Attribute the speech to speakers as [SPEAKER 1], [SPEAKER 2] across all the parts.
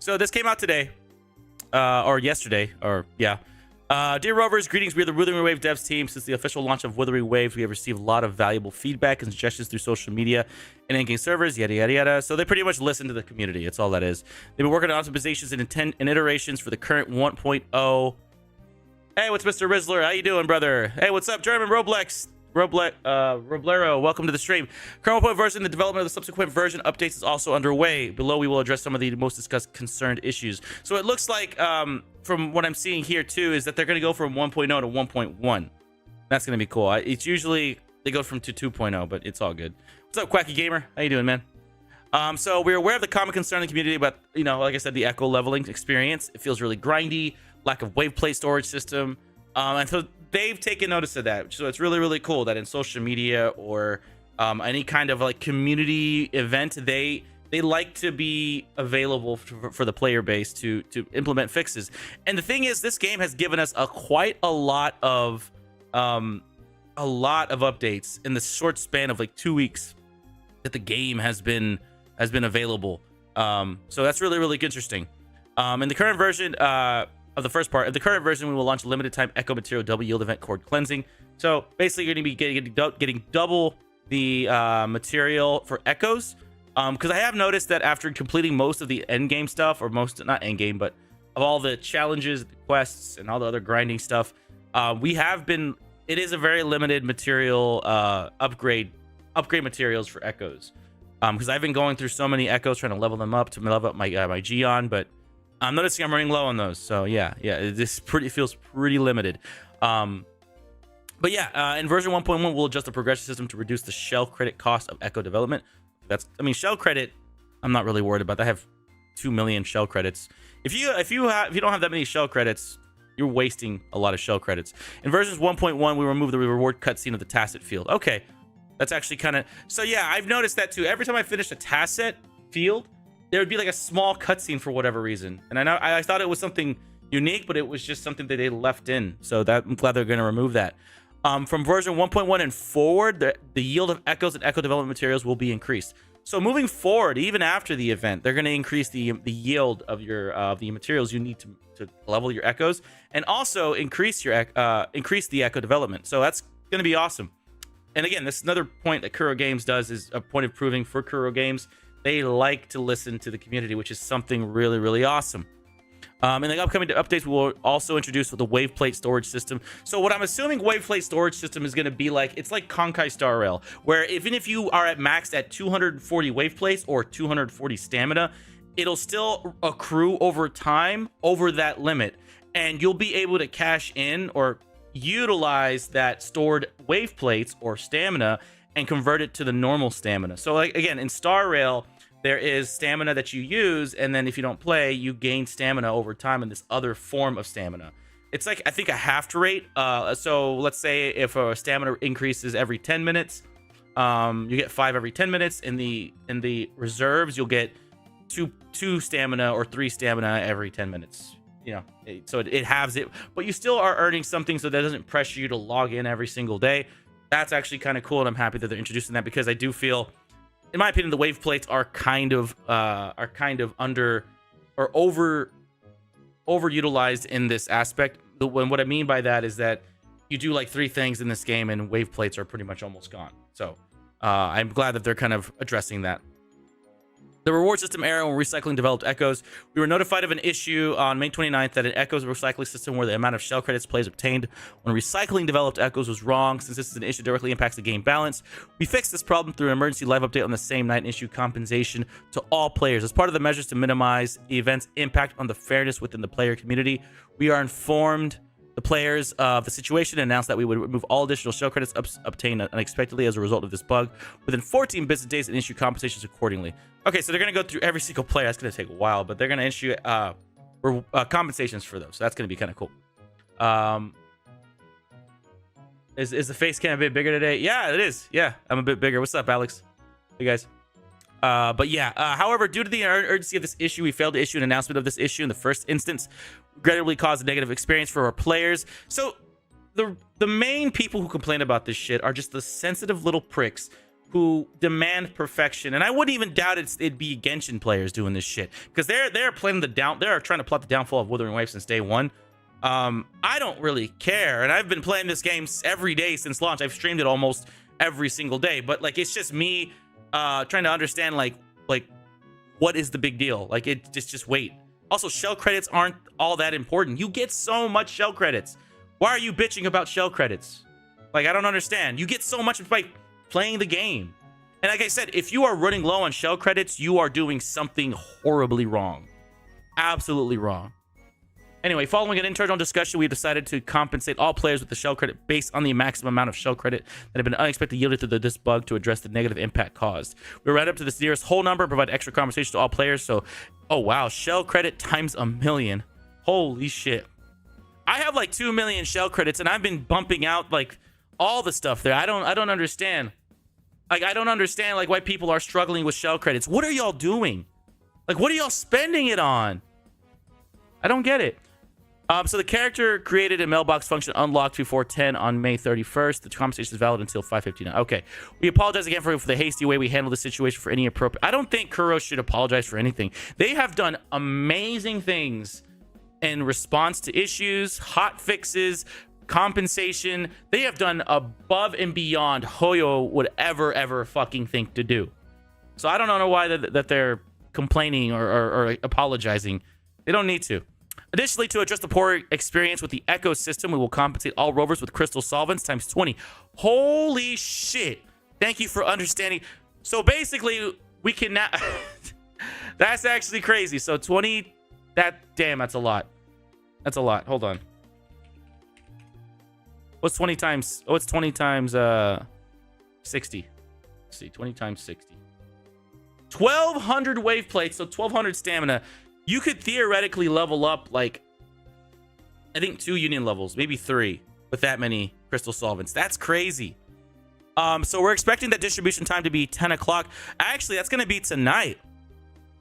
[SPEAKER 1] So this came out today, or yesterday, or yeah. Dear Rovers, greetings. We are the Wuthering Wave devs team. Since the official launch of Wuthering Waves, we have received a lot of valuable feedback and suggestions through social media and in-game servers, yada, yada, yada. So they pretty much listen to the community. It's all that is. They've been working on optimizations and iterations for the current 1.0. Hey, what's Mr. Rizzler? How you doing, brother? Hey, what's up, German Roblero, welcome to the stream. Current 1.0 version, the development of the subsequent version updates is also underway. Below, we will address some of the most discussed concerned issues. So it looks like, from what I'm seeing here too, is that they're going to go from 1.0 to 1.1. That's going to be cool. It's usually they go from to 2.0, but it's all good. What's up, Quacky Gamer? How you doing, man? So we're aware of the common concern in the community about, you know, like I said, the echo leveling experience. It feels really grindy, lack of wave plate storage system, and so they've taken notice of that. So it's really, really cool that in social media or any kind of like community event, they like to be available for the player base to implement fixes. And the thing is, this game has given us quite a lot of updates in the short span of like 2 weeks that the game has been available. So that's really, really interesting. In the current version of the first part, in the current version, we will launch a limited time echo material double yield event cord cleansing. So basically, you're going to be getting double the material for echoes. Because I have noticed that after completing most of the end game stuff, or most, not end game, but of all the challenges, the quests, and all the other grinding stuff, it is a very limited material upgrade materials for echoes. Because I've been going through so many echoes trying to level them up to level up my Gion, but I'm noticing I'm running low on those. So yeah, this feels pretty limited. But yeah, in version 1.1, we'll adjust the progression system to reduce the shell credit cost of echo development. Shell credit, I'm not really worried about that. I have 2 million shell credits. If you don't have that many shell credits, you're wasting a lot of shell credits. In versions 1.1, we remove the reward cutscene of the tacit field. Okay, that's actually kind of, so yeah, I've noticed that too. Every time I finish a tacit field, there would be like a small cutscene for whatever reason. And I thought it was something unique, but it was just something that they left in. So I'm glad they're going to remove that. From version 1.1 and forward, the yield of echoes and echo development materials will be increased. So moving forward, even after the event, they're going to increase the yield of your the materials you need to level your echoes, and also increase the echo development. So that's going to be awesome. And again, this is another point that Kuro Games does, is a point of proving for Kuro Games. They like to listen to the community, which is something really, really awesome. In the upcoming updates, we'll also introduce the wave plate storage system. So what I'm assuming wave plate storage system is going to be like, it's like Konkai Star Rail, where even if you are at max at 240 wave plates or 240 stamina, it'll still accrue over time over that limit. And you'll be able to cash in or utilize that stored wave plates or stamina and convert it to the normal stamina. So like, again, in Star Rail, there is stamina that you use, and then if you don't play, you gain stamina over time in this other form of stamina. It's like, I think, a half rate. So let's say if a stamina increases every 10 minutes, you get 5 every 10 minutes. In the reserves, you'll get two stamina or 3 stamina every 10 minutes. You know, so it halves it, but you still are earning something, so that doesn't pressure you to log in every single day. That's actually kind of cool, and I'm happy that they're introducing that, because I do feel, in my opinion, the wave plates are kind of under or overutilized in this aspect. What I mean by that is that you do like 3 things in this game, and wave plates are pretty much almost gone. So I'm glad that they're kind of addressing that. The reward system error when recycling developed echoes. We were notified of an issue on May 29th that an echoes recycling system where the amount of shell credits players obtained when recycling developed echoes was wrong. Since this is an issue that directly impacts the game balance, we fixed this problem through an emergency live update on the same night and issue compensation to all players. As part of the measures to minimize the event's impact on the fairness within the player community, we are informed the players of the situation and announced that we would remove all additional shell credits obtained unexpectedly as a result of this bug within 14 business days and issue compensations accordingly. Okay, so they're going to go through every single player. That's going to take a while, but they're going to issue compensations for those. So that's going to be kind of cool. Is the face cam a bit bigger today? Yeah, it is. Yeah, I'm a bit bigger. What's up, Alex? Hey, guys. But yeah, however, due to the urgency of this issue, we failed to issue an announcement of this issue in the first instance, regrettably caused a negative experience for our players. So the main people who complain about this shit are just the sensitive little pricks who demand perfection, and I wouldn't even doubt it'd be Genshin players doing this shit, because they're trying to plot the downfall of Wuthering Waves since day one. I don't really care, and I've been playing this game every day since launch. I've streamed it almost every single day, but like it's just me trying to understand like what is the big deal? Like it just wait. Also, shell credits aren't all that important. You get so much shell credits. Why are you bitching about shell credits? Like, I don't understand. You get so much by playing the game. And like I said, if you are running low on shell credits, you are doing something horribly wrong. Absolutely wrong. Anyway, following an internal discussion, we decided to compensate all players with the shell credit based on the maximum amount of shell credit that had been unexpectedly yielded through this bug to address the negative impact caused. We round up to this nearest whole number, provide extra compensation to all players. So, oh wow, shell credit times 1,000,000. Holy shit. I have like 2 million shell credits, and I've been bumping out like all the stuff there. I don't understand. Like, I don't understand like why people are struggling with shell credits. What are y'all doing? Like, what are y'all spending it on? I don't get it. So the character created a mailbox function unlocked before 10 on May 31st. The compensation is valid until 5:59. Okay. We apologize again for the hasty way we handled the situation for any appropriate. I don't think Kuro should apologize for anything. They have done amazing things in response to issues, hot fixes, compensation. They have done above and beyond Hoyo would ever fucking think to do. So I don't know why that they're complaining or apologizing. They don't need to. Additionally, to address the poor experience with the ecosystem, we will compensate all rovers with crystal solvents times 20. Holy shit. Thank you for understanding. So basically, we can now... That's actually crazy. So 20... Damn, that's a lot. That's a lot. Hold on. What's 20 times... Oh, it's 20 times 60. Let's see, 20 times 60. 1,200 wave plates, so 1,200 stamina. You could theoretically level up, like, I think 2 union levels, maybe 3, with that many crystal solvents. That's crazy. So we're expecting that distribution time to be 10 o'clock. Actually, that's going to be tonight.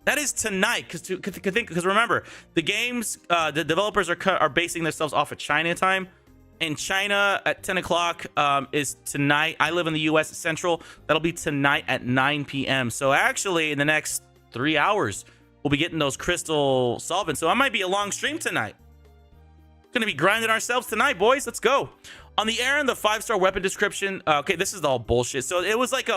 [SPEAKER 1] That is tonight, because remember, the games, the developers are basing themselves off of China time. In China, at 10 o'clock is tonight. I live in the U.S. Central. That'll be tonight at 9 p.m. So actually, in the next 3 hours, we'll be getting those crystal solvents. So I might be a long stream tonight. Gonna be grinding ourselves tonight, boys. Let's go. On the errand, the 5-star weapon description. Okay, this is all bullshit. So it was like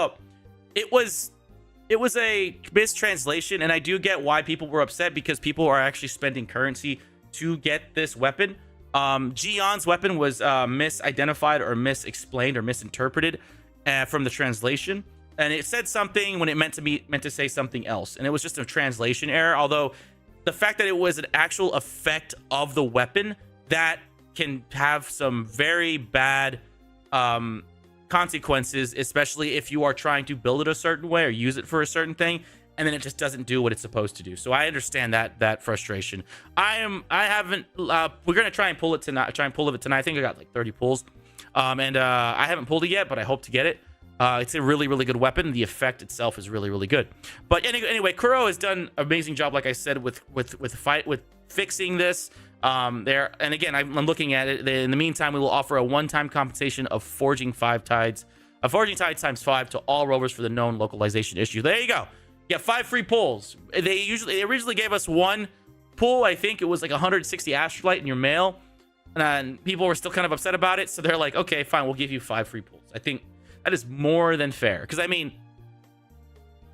[SPEAKER 1] it was a mistranslation, and I do get why people were upset, because people are actually spending currency to get this weapon. Gion's weapon was misidentified or misexplained or misinterpreted from the translation. And it said something when it meant to say something else, and it was just a translation error. Although the fact that it was an actual effect of the weapon, that can have some very bad consequences, especially if you are trying to build it a certain way or use it for a certain thing, and then it just doesn't do what it's supposed to do. So I understand that frustration. We're gonna try and pull it tonight. I think I got like 30 pulls, and I haven't pulled it yet, but I hope to get it. It's a really good weapon. The effect itself is really good. But anyway, Kuro has done an amazing job, like I said, with fixing this. And again, I'm looking at it. In the meantime, we will offer a one-time compensation of forging tides times 5 to all rovers for the known localization issue. There you go. You get 5 free pulls. They originally gave us 1 pull. I think it was like 160 astrolite in your mail, and people were still kind of upset about it. So they're like, okay, fine, we'll give you 5 free pulls. I think that is more than fair, because I mean,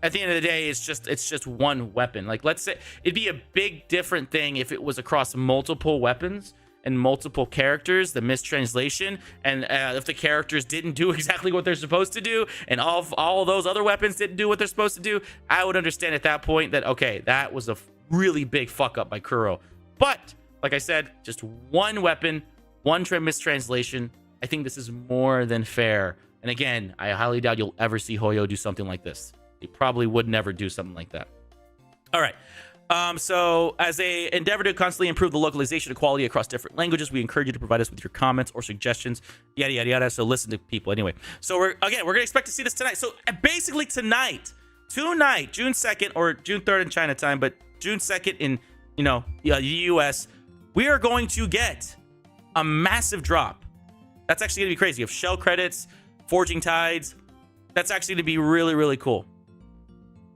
[SPEAKER 1] at the end of the day, it's just one weapon. Like, let's say it'd be a big different thing if it was across multiple weapons and multiple characters, the mistranslation, and if the characters didn't do exactly what they're supposed to do, and all of those other weapons didn't do what they're supposed to do, I would understand at that point that, okay, that was a really big fuck up by Kuro. But like I said, just one weapon, one mistranslation. I think this is more than fair. And again, I highly doubt you'll ever see Hoyo do something like this. They probably would never do something like that. All right. So as they endeavor to constantly improve the localization of quality across different languages, we encourage you to provide us with your comments or suggestions, yada, yada, yada. So listen to people anyway. So we're going to expect to see this tonight. So basically tonight, June 2nd or June 3rd in China time, but June 2nd in, the US, we are going to get a massive drop. That's actually going to be crazy. Of shell credits, forging tides, that's actually going to be really, really cool.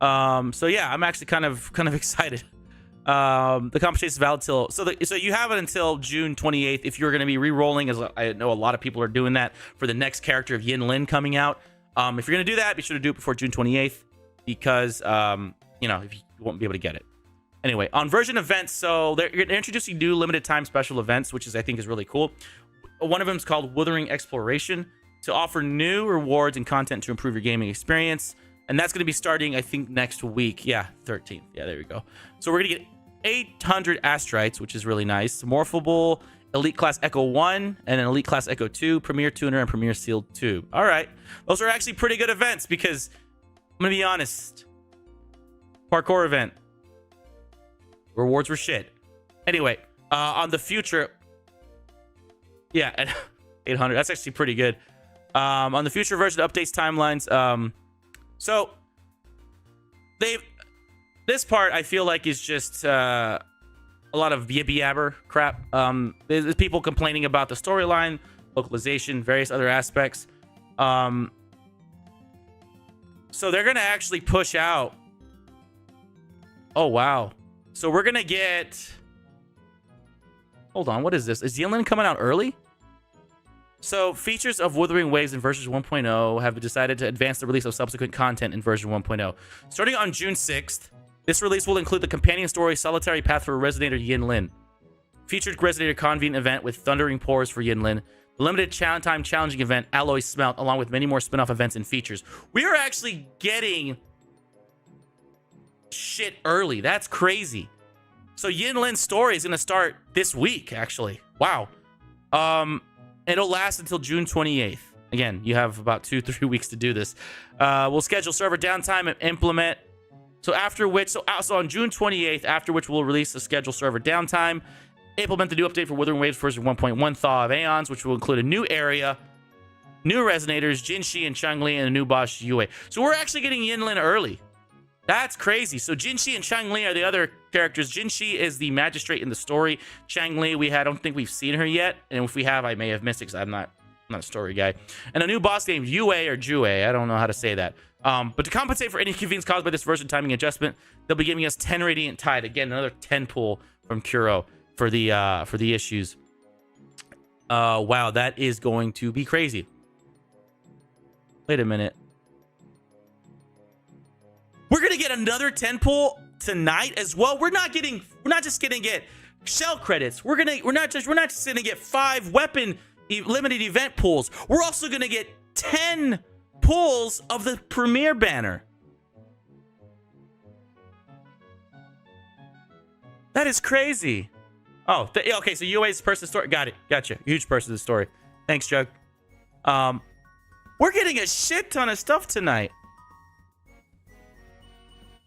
[SPEAKER 1] So yeah, I'm actually kind of excited. The compensation is valid till so you have it until June 28th if you're going to be re-rolling, as I know a lot of people are doing that for the next character of Yinlin coming out. If you're going to do that, be sure to do it before June 28th because you know, if you won't be able to get it. Anyway, on version events, so they're introducing new limited time special events, which is I think is really cool. One of them is called Wuthering Exploration, to offer new rewards and content to improve your gaming experience. And that's going to be starting, I think, next week. Yeah, 13th. Yeah, there we go. So we're going to get 800 Astrites, which is really nice. Morphable Elite Class Echo 1 and an Elite Class Echo 2, Premier Tuner, and Premier Sealed 2. All right. Those are actually pretty good events because, I'm going to be honest, parkour event. Rewards were shit. Anyway, on the future... Yeah, at 800. That's actually pretty good. On the future version updates timelines, so this part I feel like is just a lot of yibby yabber crap. There's people complaining about the storyline, localization, various other aspects. So they're gonna actually push out. Oh wow! So we're gonna get. Hold on, what is this? Is Yinlin coming out early? So, features of Wuthering Waves in version 1.0 have decided to advance the release of subsequent content in version 1.0. Starting on June 6th, this release will include the companion story Solitary Path for Resonator Yinlin, featured Resonator Convene event with Thundering Pores for Yinlin, the limited time challenging event Alloy Smelt, along with many more spin-off events and features. We are actually getting shit early. That's crazy. So Yinlin's story is going to start this week, actually. Wow. It'll last until June 28th. Again, you have about 2-3 weeks to do this. We'll schedule server downtime and implement. So after which, so on June 28th, after which we'll release the scheduled server downtime, implement the new update for Wuthering Waves version 1.1 Thaw of Aeons, which will include a new area, new Resonators, Jinshi and Changli, and a new boss Yue. So we're actually getting Yinlin early. That's crazy. So Jinshi and Changli are the other characters. Jinshi is the magistrate in the story. Changli, I don't think we've seen her yet. And if we have, I may have missed it because I'm not a story guy. And a new boss named Yue or Jue. I don't know how to say that. But to compensate for any inconvenience caused by this version timing adjustment, they'll be giving us 10 Radiant Tide. Again, another 10 pull from Kuro for the issues. Wow, that is going to be crazy. Wait a minute. We're gonna get another 10 pull tonight as well. We're not just gonna get shell credits. We're not just gonna get 5 weapon limited event pulls. We're also gonna get 10 pulls of the premiere banner. That is crazy. Oh, okay. So UA's person story. Got it. Gotcha. Huge person story. Thanks, Jug. We're getting a shit ton of stuff tonight.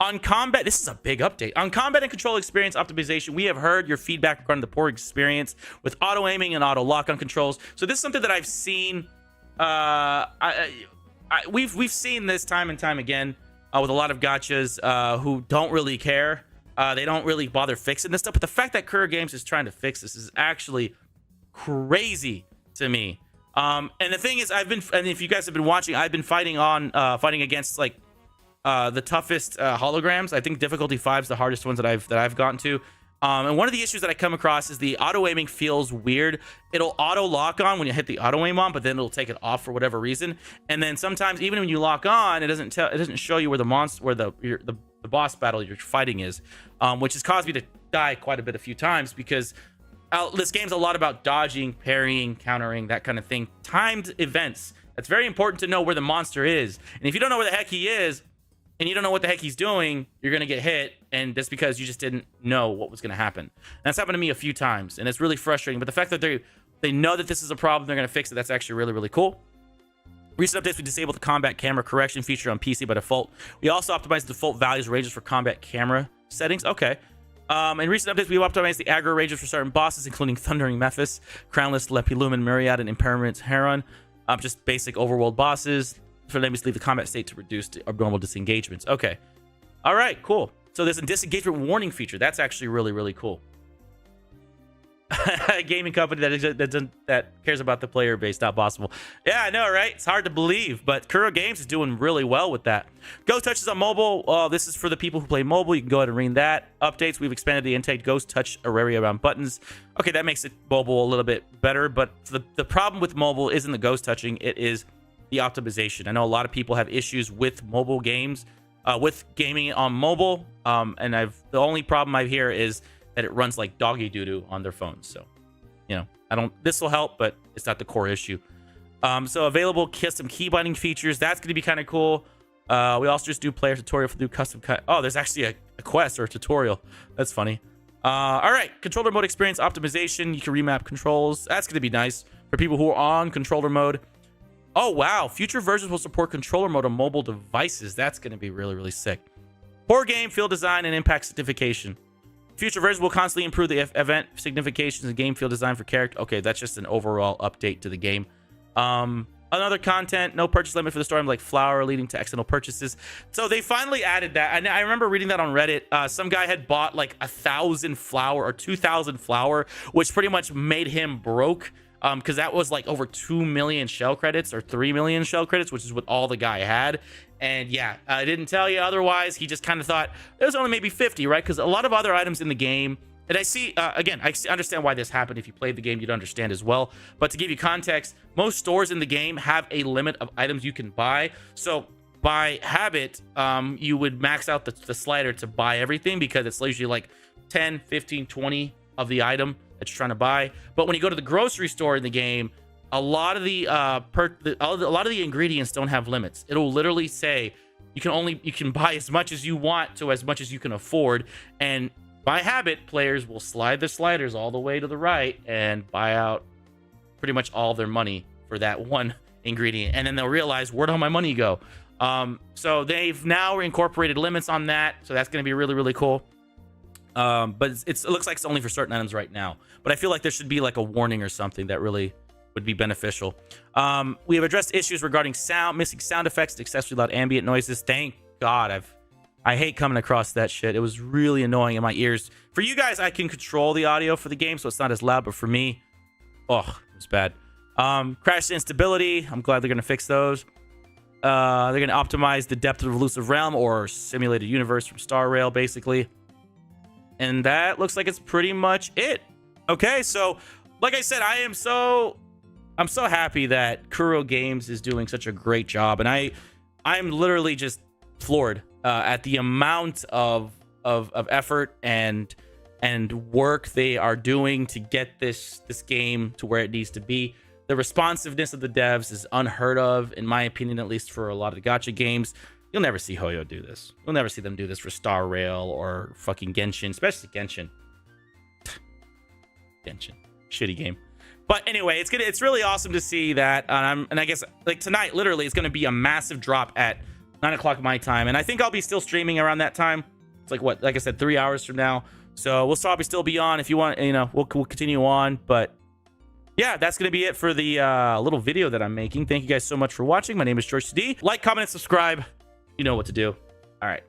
[SPEAKER 1] On combat, this is a big update. On combat and control experience optimization, we have heard your feedback regarding the poor experience with auto aiming and auto lock-on controls. So this is something that I've seen. We've seen this time and time again with a lot of gachas who don't really care. They don't really bother fixing this stuff. But the fact that Kura Games is trying to fix this is actually crazy to me. And the thing is, and if you guys have been watching, I've been fighting against like the toughest holograms. I think difficulty 5 is the hardest ones that I've gotten to. And one of the issues that I come across is the auto aiming feels weird. It'll auto lock on when you hit the auto aim on, but then it'll take it off for whatever reason. And then sometimes even when you lock on, it doesn't show you where the boss battle you're fighting is, which has caused me to die quite a few times because this game's a lot about dodging, parrying, countering, that kind of thing. Timed events. That's very important to know where the monster is. And if you don't know where the heck he is, and you don't know what the heck he's doing, you're going to get hit, and that's because you just didn't know what was going to happen. And that's happened to me a few times, and it's really frustrating. But the fact that they know that this is a problem, they're going to fix it, that's actually really, really cool. Recent updates, we disabled the combat camera correction feature on PC by default. We also optimized the default values ranges for combat camera settings. Okay. In recent updates, we optimized the aggro ranges for certain bosses, including Thundering Mephis, Crownless Lepilumen, Myriad, and Impairment Heron. Just basic overworld bosses. For enemies to leave the combat state to reduce abnormal disengagements. Okay. All right, cool. So there's a disengagement warning feature. That's actually really, really cool. A gaming company that cares about the player base. Not possible. Yeah, I know, right? It's hard to believe, but Kuro Games is doing really well with that. Ghost Touch is on mobile. This is for the people who play mobile. You can go ahead and read that. Updates: we've expanded the intake Ghost Touch area around buttons. Okay, that makes it mobile a little bit better, but the problem with mobile isn't the ghost touching. It is the optimization. I know a lot of people have issues with mobile games, with gaming on mobile, and the only problem I hear is that it runs like doggy doo-doo on their phones. So, you know, this will help, but it's not the core issue. So available custom key binding features. That's going to be kind of cool. We also just do player tutorial for do custom cut. Oh, there's actually a quest or a tutorial. That's funny. All right, controller mode experience optimization. You can remap controls. That's going to be nice for people who are on controller mode. Oh, wow. Future versions will support controller mode on mobile devices. That's going to be really, really sick. Core game, field design, and impact signification. Future versions will constantly improve the event significations and game field design for character. Okay, that's just an overall update to the game. Another content, no purchase limit for the story, like flower leading to external purchases. So they finally added that. And I remember reading that on Reddit. Some guy had bought like 1,000 flower or 2,000 flower, which pretty much made him broke. Because that was like over 2 million shell credits or 3 million shell credits, which is what all the guy had. And yeah, I didn't tell you otherwise. He just kind of thought there was only maybe 50, right? Because a lot of other items in the game, and I see, again, I understand why this happened. If you played the game, you'd understand as well. But to give you context, most stores in the game have a limit of items you can buy. So by habit, you would max out the slider to buy everything because it's usually like 10, 15, 20 of the item that you're trying to buy. But when you go to the grocery store in the game, a lot of the ingredients don't have limits. It'll literally say you can buy as much as you want to as much as you can afford. And by habit, players will slide their sliders all the way to the right and buy out pretty much all their money for that one ingredient. And then they'll realize, where'd all my money go? So they've now incorporated limits on that. So that's going to be really, really cool. But it looks like it's only for certain items right now. But I feel like there should be like a warning or something that really would be beneficial. We have addressed issues regarding sound, missing sound effects, excessively loud ambient noises. Thank God. I hate coming across that shit. It was really annoying in my ears. For you guys, I can control the audio for the game, so it's not as loud. But for me, oh, it was bad. Crash instability. I'm glad they're going to fix those. They're going to optimize the depth of elusive realm or simulated universe from Star Rail, basically. And that looks like it's pretty much it. Okay, so like I said, I'm so happy that Kuro Games is doing such a great job, and I'm literally just floored at the amount of effort and work they are doing to get this game to where it needs to be. The responsiveness of the devs is unheard of, in my opinion, at least for a lot of the gacha games. You'll never see Hoyo do this. You'll never see them do this for Star Rail or fucking Genshin, especially Genshin. Genshin, shitty game. But anyway, it's really awesome to see that. And I guess like tonight, literally, it's going to be a massive drop at 9 o'clock my time, and I think I'll be still streaming around that time. It's like what, like I said, 3 hours from now. So we'll probably still be on if you want. You know, we'll continue on, but. Yeah, that's going to be it for the little video that I'm making. Thank you guys so much for watching. My name is George D. Like, comment, and subscribe. You know what to do. All right.